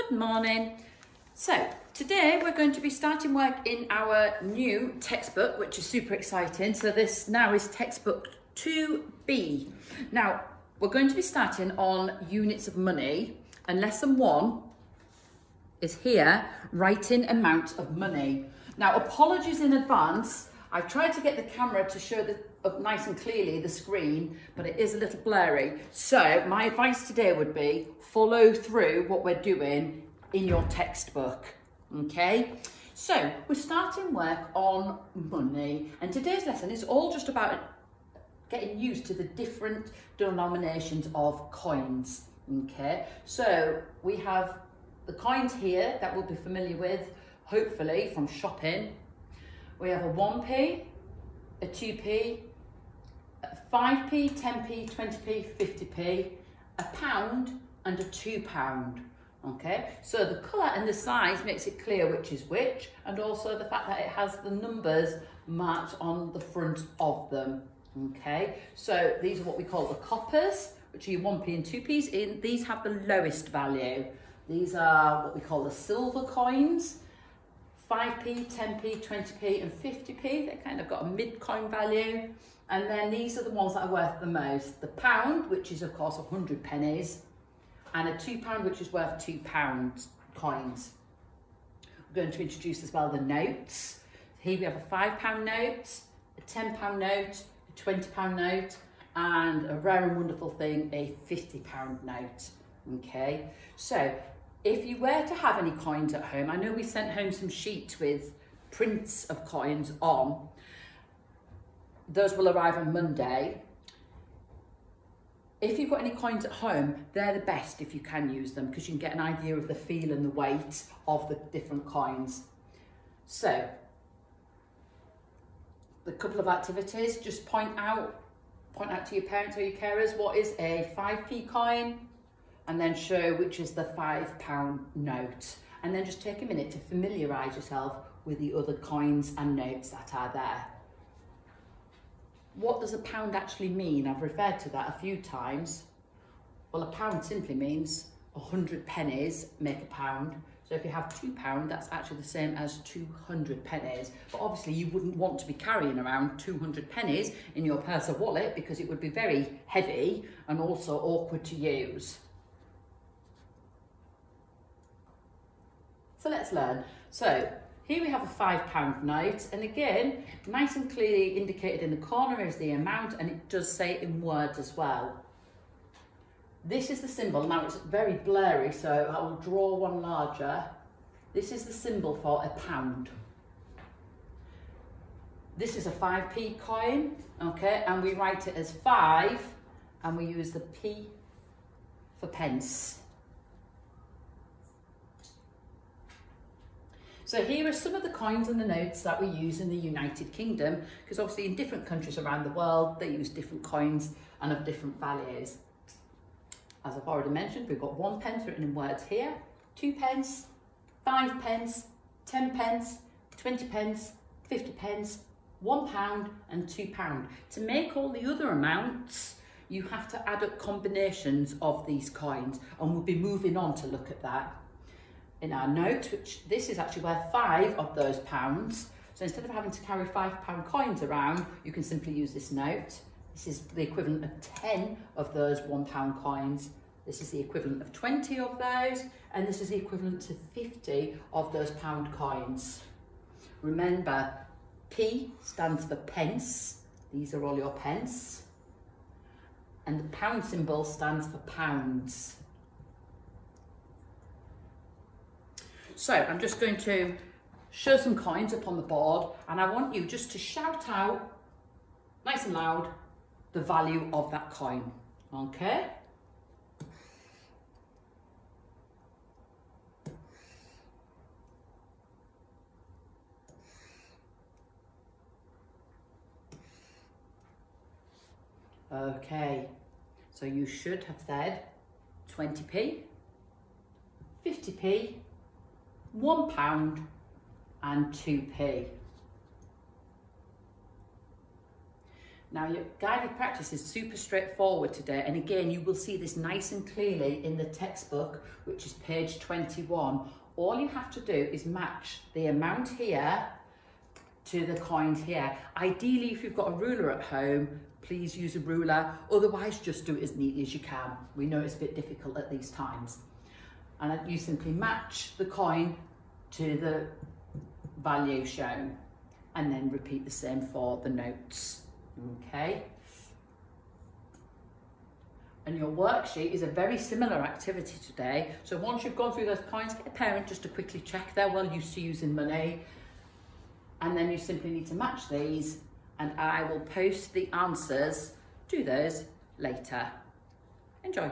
Good morning. So today we're going to be starting work in our new textbook, which is super exciting. So this now is textbook 2B. Now we're going to be starting on units of money, and lesson 1 is here, writing amount of money. Now apologies in advance. I've tried to get the camera to show nice and clearly the screen, but it is a little blurry. So my advice today would be follow through what we're doing in your textbook, okay? So we're starting work on money, and today's lesson is all just about getting used to the different denominations of coins, okay? So we have the coins here that we'll be familiar with, hopefully from shopping. We have a 1p, a 2p, a 5p, 10p, 20p, 50p, a pound and a £2. Okay, so the colour and the size makes it clear which is which, and also the fact that it has the numbers marked on the front of them. Okay, so these are what we call the coppers, which are your 1p and 2p's. These have the lowest value. These are what we call the silver coins. 5p, 10p, 20p and 50p, they kind of got a mid-coin value. And then these are the ones that are worth the most. The pound, which is of course 100 pennies, and a £2, which is worth £2 coins. We're going to introduce as well the notes. Here we have a £5 note, a £10 note, a £20 note, and a rare and wonderful thing, a £50 note. Okay, so if you were to have any coins at home, I know we sent home some sheets with prints of coins on. Those will arrive on Monday. If you've got any coins at home, they're the best if you can use them, because you can get an idea of the feel and the weight of the different coins. So, the couple of activities, just point out to your parents or your carers what is a 5p coin, and then show which is the £5 note. And then just take a minute to familiarise yourself with the other coins and notes that are there. What does a pound actually mean? I've referred to that a few times. Well, a pound simply means 100 pennies make a pound. So if you have £2, that's actually the same as 200 pennies. But obviously you wouldn't want to be carrying around 200 pennies in your purse or wallet, because it would be very heavy and also awkward to use. So let's learn. So here we have a £5 note, and again, nice and clearly indicated in the corner is the amount, and it does say in words as well. This is the symbol. Now it's very blurry, so I will draw one larger. This is the symbol for a pound. This is a 5p coin, okay, and we write it as 5, and we use the p for pence. So here are some of the coins and the notes that we use in the United Kingdom, because obviously in different countries around the world, they use different coins and of different values. As I've already mentioned, we've got 1 pence written in words here, 2 pence, 5 pence, 10 pence, 20 pence, 50 pence, £1 and £2. To make all the other amounts, you have to add up combinations of these coins, and we'll be moving on to look at that in our note, which this is actually worth 5 of those pounds. So instead of having to carry £5 coins around, you can simply use this note. This is the equivalent of 10 of those £1 coins. This is the equivalent of 20 of those, and this is the equivalent to 50 of those pound coins. Remember, P stands for pence. These are all your pence. And the pound symbol stands for pounds. So I'm just going to show some coins up on the board, and I want you just to shout out nice and loud the value of that coin, okay? Okay, so you should have said 20p, 50p, £1 and 2p. Now your guided practice is super straightforward today, and again you will see this nice and clearly in the textbook, which is page 21. All you have to do is match the amount here to the coins here. Ideally, if you've got a ruler at home, please use a ruler, otherwise just do it as neatly as you can. We know it's a bit difficult at these times. And you simply match the coin to the value shown, and then repeat the same for the notes. Okay, and your worksheet is a very similar activity today. So once you've gone through those coins, get a parent just to quickly check they're well used to using money, and then you simply need to match these, and I will post the answers to those later. Enjoy.